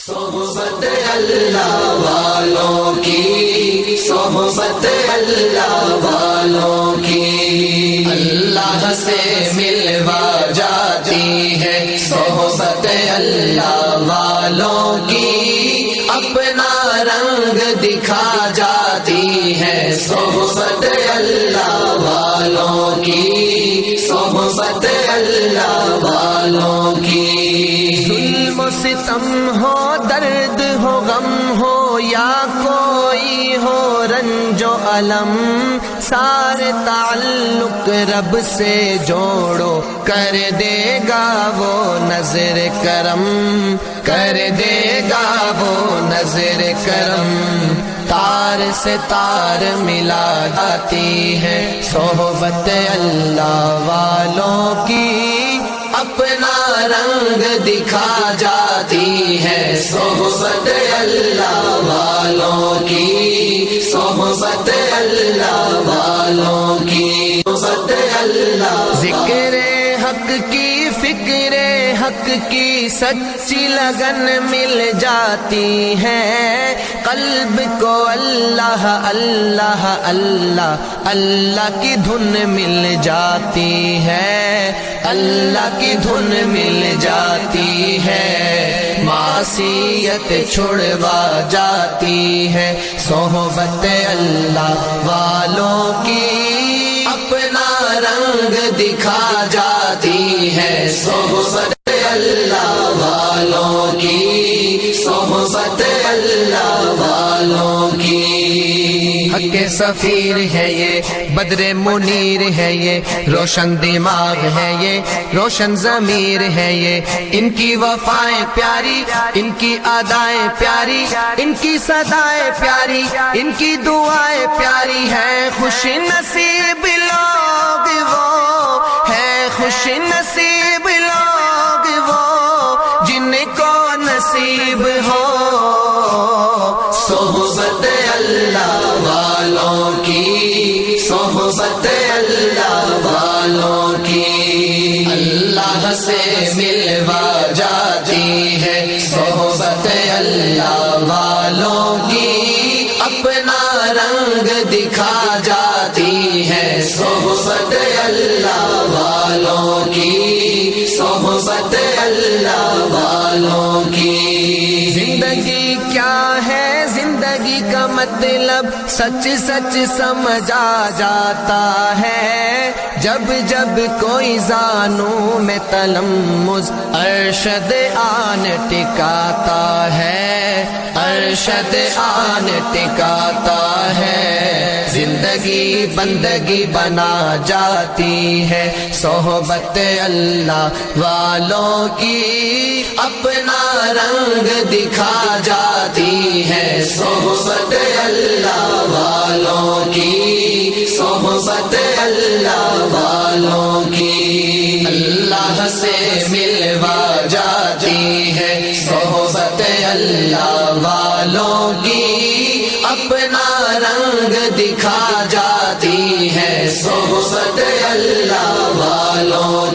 صحبت اللہ والوں کی، صحبت اللہ والوں کی، اللہ سے ملوا جاتی ہے صحبت اللہ والوں کی، اپنا رنگ دکھا جاتی ہے صحبت اللہ والوں کی، صحبت اللہ والوں کی۔ ظلم و ستم ہو، درد ہو، غم ہو، یا کوئی ہو رنج و الم، سارے تعلق رب سے جوڑو، کر دے گا وہ نظر کرم، کر دے گا وہ نظر کرم۔ تار سے تار ملا جاتی ہے صحبت اللہ والوں کی، اپنا رنگ دکھا جاتی ہے صحبت اللہ والوں کی، صحبت اللہ والوں کی، صحبت اللہ۔ ذکر حق کی، فکر حق کی سچی لگن مل جاتی ہے، قلب کو اللہ اللہ اللہ اللہ کی دھن مل جاتی ہے، اللہ کی دھن مل جاتی ہے، معصیت چھڑوا جاتی ہے صحبت اللہ والوں کی، اپنا رنگ دکھا جاتی ہے صحبت اللہ والوں کی، صحبت اللہ والوں کی۔ حق کے سفیر ہے یہ، بدر منیر ہے یہ، روشن دماغ ہے یہ، روشن ضمیر ہے یہ، ان کی وفائیں پیاری، ان کی ادائیں پیاری، ان کی صدائیں پیاری، ان کی دعائیں پیاری ہیں، خوش نصیب لوگ وہ ہے، خوش نصیب لوگ وہ جن کو نصیب ہو صحبت اللہ والوں کی، صحبت اللہ والوں کی، اللہ سے ملوا جاتی ہے صحبت اللہ والوں کی، اپنا رنگ دکھا جاتی ہے صحبت اللہ والوں کی، صحبت اللہ والوں کی۔ زندگی کیا ہے، زندگی کا مطلب سچ سچ سمجھا جاتا ہے، جب جب کوئی زانوں میں تلمذ ارشد آن ٹکاتا ہے، ارشد آن ٹکاتا ہے، زندگی بندگی بنا جاتی ہے صحبت اللہ والوں کی، اپنا رنگ دکھا جاتی ہے صحبت اللہ والوں کی، صحبت اللہ والوں کی، اللہ سے ملوا جاتی ہے صحبت اللہ والوں کی، اپنا رنگ دکھا جاتی ہے صحبت اللہ والوں